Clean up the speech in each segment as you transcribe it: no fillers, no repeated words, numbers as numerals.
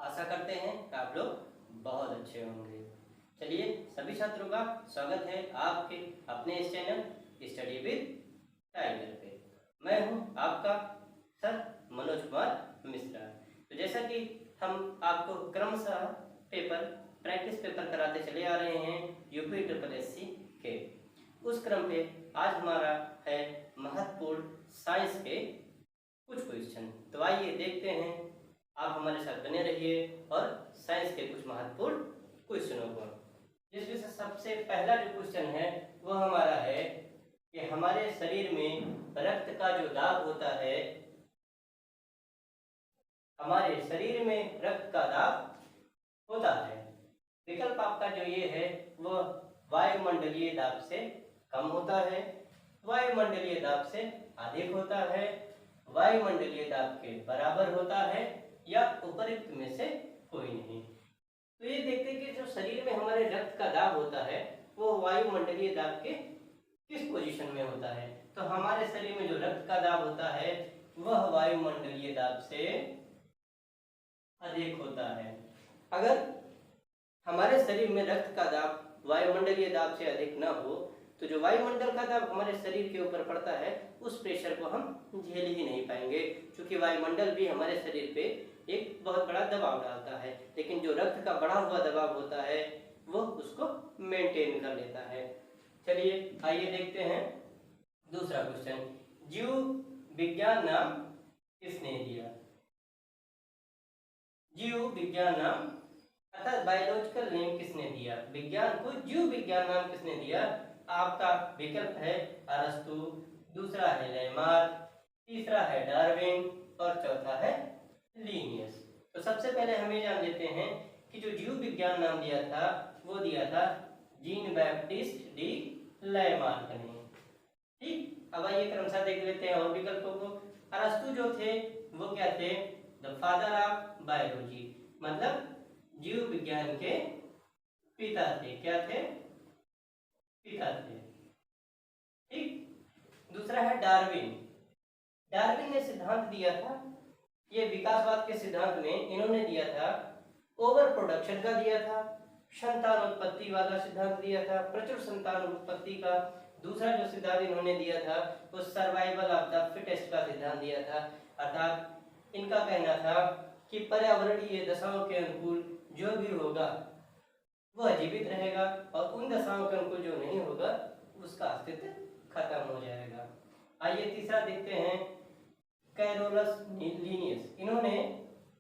आशा करते हैं कि आप लोग बहुत अच्छे होंगे। चलिए सभी छात्रों का स्वागत है आपके अपने इस चैनल स्टडी विद टाइगर पे। मैं हूं आपका सर मनोज कुमार मिश्रा। तो जैसा कि हम आपको क्रमशः प्रैक्टिस पेपर कराते चले आ रहे हैं UPSSC के, उस क्रम पे आज हमारा है महत्वपूर्ण साइंस के कुछ क्वेश्चन। तो आइए देखते हैं, आप हमारे साथ बने रहिए और साइंस के कुछ महत्वपूर्ण क्वेश्चनों को। जिसमें से सबसे पहला जो क्वेश्चन है वो हमारा है कि हमारे शरीर में रक्त का जो दाब होता है, हमारे शरीर में रक्त का दाब होता है, विकल्प आपका जो ये है वो वायुमंडलीय दाब से कम होता है, वायुमंडलीय दाब से अधिक होता है, वायुमंडलीय दाब के बराबर होता है या उपरोक्त में से कोई नहीं। तो ये देखते हैं कि जो शरीर में हमारे रक्त का दाब होता है वो वायुमंडलीय दाब के किस पोजीशन में होता है। तो हमारे शरीर में जो रक्त का दाब होता है वह वायुमंडलीय दाब से अधिक होता है। अगर हमारे शरीर में रक्त का दाब वायुमंडलीय दाब से अधिक ना हो तो जो वायुमंडल का दाब हमारे शरीर के ऊपर पड़ता है उस प्रेशर को हम झेल ही नहीं पाएंगे, क्योंकि वायुमंडल भी हमारे शरीर पे एक बहुत बड़ा दबाव डालता है, लेकिन जो रक्त का बढ़ा हुआ दबाव होता है वो उसको मेंटेन कर लेता है। चलिए आइए देखते हैं दूसरा क्वेश्चन। जीव विज्ञान नाम किसने दिया? जीव विज्ञान नाम अर्थात बायोलॉजिकल नेम किसने दिया? विज्ञान को जीव विज्ञान नाम किसने दिया? आपका विकल्प है अरस्तु, दूसरा है लेमार्क, तीसरा है डार्विन और चौथा है लीनियस। तो सबसे पहले हम ये जान लेते हैं कि जो जीव विज्ञान नाम दिया था वो दिया था जीन बैप्टिस्ट डी लेमार्क ने। ठीक, अब आइए क्रमशः देख लेते हैं और विकल्पों को। अरस्तु जो थे वो क्या थे? द फादर ऑफ बायोलॉजी, मतलब जीव विज्ञान के पिता थे। क्या थे? पिता थे। ठीक, दूसरा है डार्विन। डार्विन ने सिद्धांत दिया था, ये विकासवाद के सिद्धांत में इन्होंने दिया था ओवर प्रोडक्शन का दिया था, संतान उत्पत्ति वाला सिद्धांत दिया था, प्रचुर संतान उत्पत्ति का। दूसरा जो सिद्धांत इन्होंने दिया था वो सर्वाइवल ऑफ द फिटेस्ट का सिद्धांत दिया था, अर्थात इनका कहना था कि पर्यावरणीय दशाओं के अनुकूल जो भी होगा वह जीवित रहेगा और उन दशाओं के अनुकूल जो नहीं होगा उसका अस्तित्व खत्म हो जाएगा। आइए तीसरा देखते हैं, कैरोलस लीनियस। इन्होंने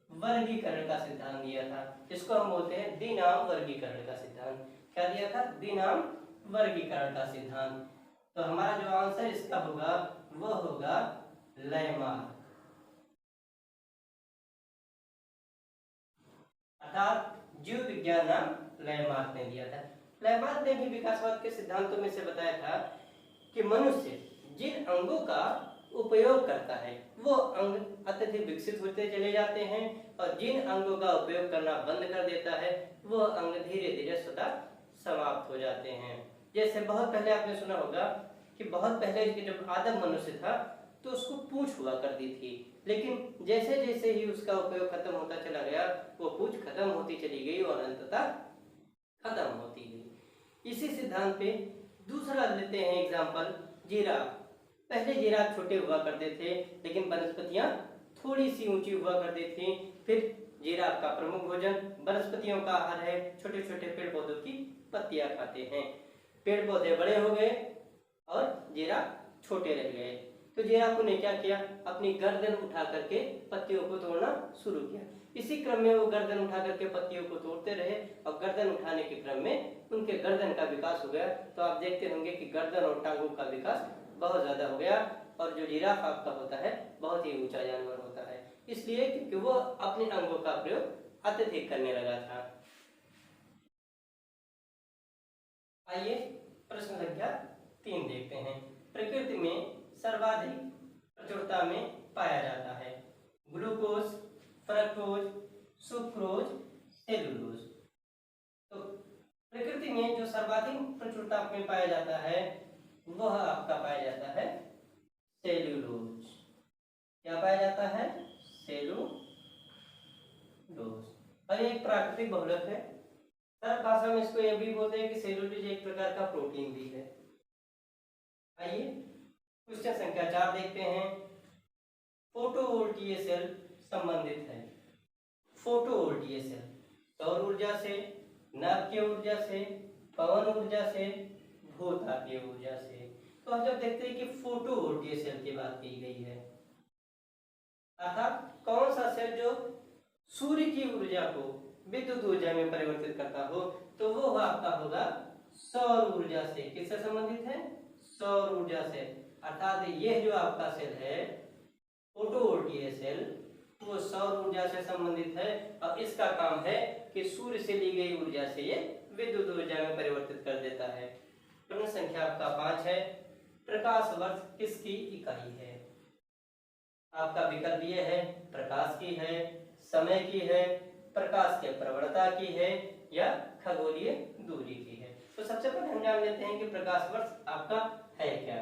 वर्गीकरण का सिद्धांत दिया था, इसको हम बोलते हैं द्विनाम वर्गीकरण का सिद्धांत। क्या दिया था? द्विनाम वर्गीकरण का सिद्धांत। तो हमारा जो आंसर इसका होगा वो होगा लेमार्क, अर्थात जीव विज्ञान नाम लेमार्क ने दिया था। लेमार्क ने भी विकासवाद के सिद्धांतों में से बताया था कि मनुष्य जिन अंगों का उपयोग करता है वो अंग अत्यधिक विकसित होते चले जाते हैं और जिन अंगों का उपयोग करना बंद कर देता है वो अंग धीरे धीरे स्वतः समाप्त हो जाते हैं। जैसे बहुत पहले आपने सुना होगा कि बहुत पहले जब आदम मनुष्य था तो उसको पूंछ हुआ करती थी, लेकिन जैसे जैसे ही उसका उपयोग खत्म होता चला गया वो पूंछ खत्म होती चली गई और अंततः खत्म होती गई। इसी सिद्धांत पे दूसरा लेते हैं एग्जांपल, जिराफ। पहले जिराफ छोटे हुआ करते थे लेकिन वनस्पतियां थोड़ी सी ऊंची हुआ करती थी। फिर जिराफ का प्रमुख भोजन वनस्पतियों का आहार है, छोटे छोटे पेड़ पौधों की पत्तियां खाते हैं। पेड़ पौधे बड़े हो गए और जिराफ छोटे रह गए, तो जिराफ ने क्या किया? अपनी गर्दन उठा करके पत्तियों को तोड़ना शुरू किया। इसी क्रम में वो गर्दन उठा करके पत्तियों को तोड़ते रहे और गर्दन उठाने के क्रम में उनके गर्दन का विकास हो गया। तो आप देखते होंगे कि गर्दन और टांगों का विकास बहुत ज्यादा हो गया और जो जिराफ आपका होता है बहुत ही ऊंचा जानवर होता है, इसलिए क्योंकि वो अपने अंगों का प्रयोग अत्यधिक करने लगा था। आइए प्रश्न संख्या 3 देखते हैं। प्रकृति में सर्वाधिक प्रचुरता में पाया जाता है ग्लूकोज, फ्रक्टोज, सुक्रोज, सेलुलोज। तो प्रकृति में जो सर्वाधिक प्रचुरता में पाया जाता है वह आपका पाया जाता है सेल्यूलोज। क्या पाया जाता है? सेलुलोज। और ये एक प्राकृतिक बहुलक है। सरल भाषा में इसको यह भी बोलते हैं कि सेलुलोज एक प्रकार का प्रोटीन भी है। आइए क्वेश्चन संख्या 4 देखते हैं। फोटोवोल्टीय सेल संबंधित है। फोटोवोल्टीय सेल सौर ऊर्जा से, नाभिकीय ऊर्जा से, पवन ऊर्जा से, भूतापीय ऊर्जा से। तो हम जब देखते हैं कि फोटोवोल्टीय सेल की बात की गई है, अर्थात कौन सा सेल जो सूर्य की ऊर्जा को विद्युत ऊर्जा में परिवर्तित करता हो, तो वो आपका होगा सौर ऊर्जा से। किससे संबंधित है? सौर ऊर्जा से। अर्थात ये जो आपका सेल है फोटोवोल्टीय सेल, वो सौर ऊर्जा से संबंधित है और इसका काम है कि सूर्य से ली गई ऊर्जा से ये विद्युत ऊर्जा में परिवर्तित कर देता है। प्रश्न संख्या आपका 5 है। प्रकाश वर्ष किसकी इकाई है? आपका विकल्प ये है प्रकाश की है, समय की है, प्रकाश के प्रवणता की है या खगोलीय दूरी की है। तो सबसे पहले हम जान लेते हैं कि प्रकाश वर्ष आपका है क्या।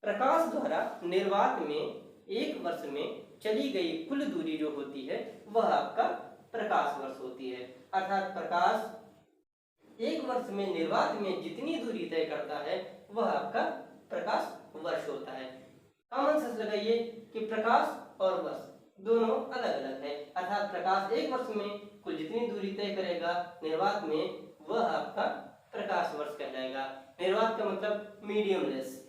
प्रकाश द्वारा निर्वात में एक वर्ष में चली गई कुल दूरी जो होती है वह आपका प्रकाश वर्ष होती है। अर्थात प्रकाश एक वर्ष में निर्वात में जितनी दूरी तय करता है वह आपका प्रकाश वर्ष होता है। कॉमन सेंस लगाइए कि प्रकाश और वर्ष दोनों अलग अलग है। अर्थात प्रकाश एक वर्ष में कुल जितनी दूरी तय करेगा निर्वात में वह आपका प्रकाश वर्ष कहलाएगा। निर्वात का मतलब मीडियम लेस।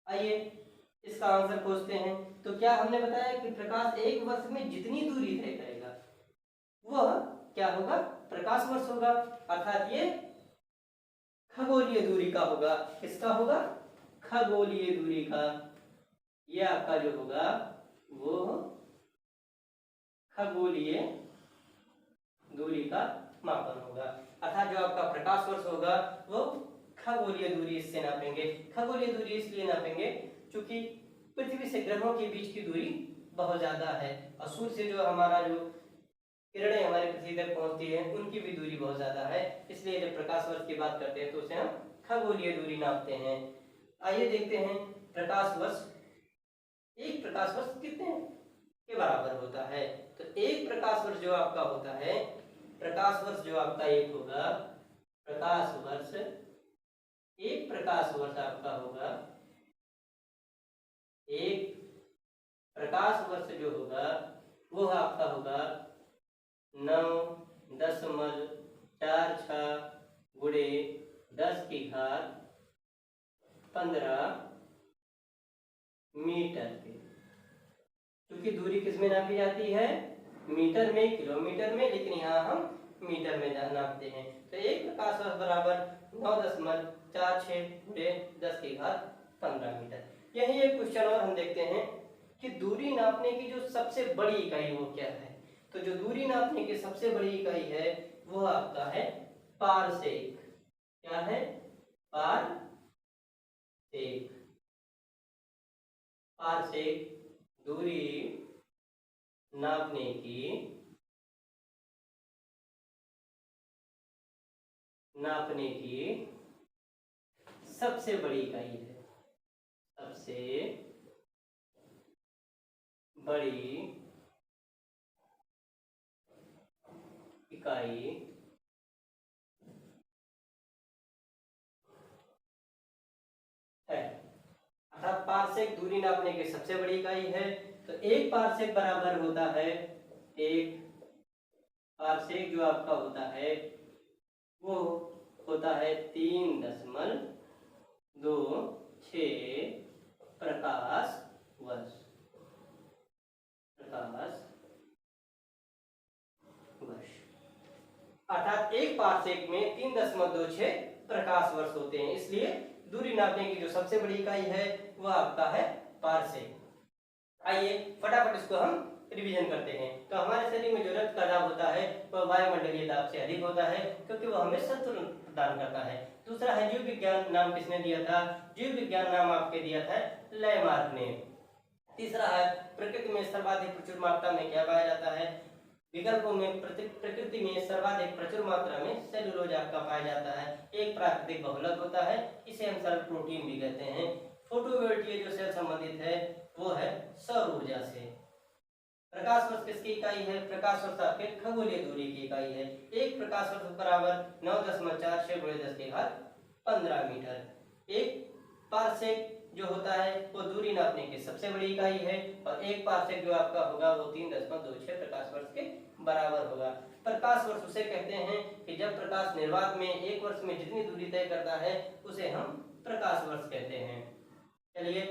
आइए इसका आंसर खोजते हैं। तो क्या हमने बताया कि प्रकाश एक वर्ष में जितनी दूरी तय करेगा वह क्या होगा? प्रकाश वर्ष होगा। अर्थात ये खगोलीय दूरी का होगा। किसका होगा? खगोलीय दूरी का। ये आपका जो होगा वो खगोलीय दूरी का मापन होगा। अर्थात जो आपका प्रकाश वर्ष होगा वो खगोलीय दूरी इससे नापेंगे। खगोलीय दूरी इसलिए नापेंगे क्योंकि पृथ्वी से ग्रहों के बीच की दूरी बहुत ज्यादा है और सूर्य से जो हमारा जो किरणें हमारे पृथ्वी तक पहुंचती है उनकी भी दूरी बहुत ज्यादा है। इसलिए जब प्रकाश वर्ष की बात करते हैं तो उसे हम खगोलीय दूरी नापते हैं। आइए देखते हैं प्रकाश वर्ष। एक प्रकाश वर्ष कितने के बराबर होता है? तो एक प्रकाश वर्ष जो आपका होता है, प्रकाश वर्ष जो आपका एक होगा, प्रकाश वर्ष, एक प्रकाश वर्ष आपका होगा, एक प्रकाश वर्ष जो होगा वो आपका होगा 9.46 गुणे 10 की घात 15 मीटर के। क्योंकि दूरी किस में नापी जाती है? मीटर में, किलोमीटर में, लेकिन यहाँ हम मीटर में नापते हैं। तो एक प्रकाश वर्ष बराबर 9.46 गुणे 10 की घात 15 मीटर। यही एक क्वेश्चन और हम देखते हैं कि दूरी नापने की जो सबसे बड़ी इकाई वो क्या है। तो जो दूरी नापने की सबसे बड़ी इकाई है वो आपका है पारसेक। क्या है? पारसेक। पारसेक दूरी नापने की सबसे बड़ी इकाई है। सबसे बड़ी इकाई है। अर्थात पारसेक दूरी नापने की सबसे बड़ी इकाई है। तो एक पारसेक बराबर होता है, एक पारसेक जो आपका होता है वो होता है 3.26 प्रकाश वर्ष। प्रकाश वर्ष अर्थात एक पारसेक में 3.26 प्रकाश वर्ष होते हैं। इसलिए दूरी नापने की जो सबसे बड़ी इकाई है वह आपका है पारसेक। आइए फटाफट इसको हम रिवीजन करते हैं। तो हमारे शरीर में जो रक्त का दाब होता है वह वायुमंडलीय दाब से अधिक होता है क्योंकि वह हमें संतुलन प्रदान करता है। दूसरा है जीव विज्ञान। नाम किसने दिया था? जीव विज्ञान नाम आपके दिया था लेमार्क ने। तीसरा है प्रकृति में सर्वाधिक प्रचुर मात्रा में क्या पाया जाता है? विकल्पों में प्रकृति में सर्वाधिक प्रचुर मात्रा में सेलुलोज आपका पाया जाता है। एक प्राकृतिक बहुलक होता है, इसे हम सरल प्रोटीन भी कहते हैं। फोटोवोल्टीय जो सेल संबंधित है वो है सौर ऊर्जा से। प्रकाश वर्ष किसकी इकाई है? प्रकाश वर्ष आपके खगोलीय दूरी की इकाई है। एक प्रकाश वर्ष बराबर 9.46 × 10⁻15 मीटर। एक पारसेक जो होता है वो दूरी नापने की सबसे बड़ी इकाई है, और एक पारसेक जो आपका होगा वो 3.26 प्रकाश वर्ष के बराबर होगा। प्रकाश वर्ष उसे कहते हैं कि जब प्रकाश निर्वात में एक वर्ष में जितनी दूरी तय करता है उसे हम प्रकाश वर्ष कहते हैं। चलिए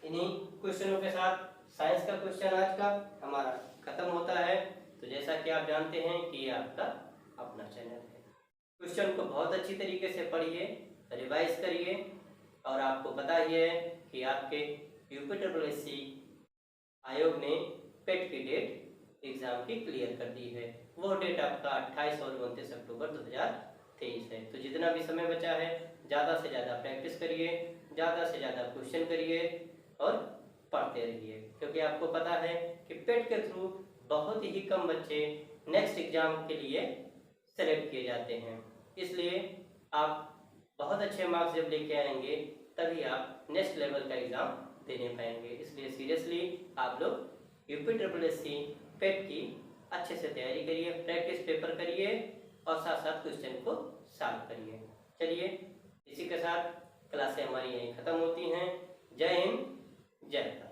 इन्हीं क्वेश्चनों के साथ साइंस का क्वेश्चन आज का हमारा खत्म होता है। तो जैसा कि आप जानते हैं कि ये आपका अपना चैनल है, क्वेश्चन को बहुत अच्छी तरीके से पढ़िए, रिवाइज करिए, और आपको पता ही है कि आपके यूपीएससी आयोग ने पेट की डेट एग्जाम की क्लियर कर दी है। वो डेट आपका 28 और 29 अक्टूबर 2023 है। तो जितना भी समय बचा है ज़्यादा से ज़्यादा प्रैक्टिस करिए, ज़्यादा से ज़्यादा क्वेश्चन करिए और पढ़ते रहिए, क्योंकि आपको पता है कि पेट के थ्रू बहुत ही कम बच्चे नेक्स्ट एग्जाम के लिए सेलेक्ट किए जाते हैं। इसलिए आप बहुत अच्छे मार्क्स जब लेके आएंगे तभी आप नेक्स्ट लेवल का एग्जाम देने पाएंगे। इसलिए सीरियसली आप लोग यूपीएससी पेट की अच्छे से तैयारी करिए, प्रैक्टिस पेपर करिए और साथ साथ क्वेश्चन को सॉल्व करिए। चलिए इसी के साथ क्लासें हमारी यहीं ख़त्म होती हैं। जय हिंद, जय भारत।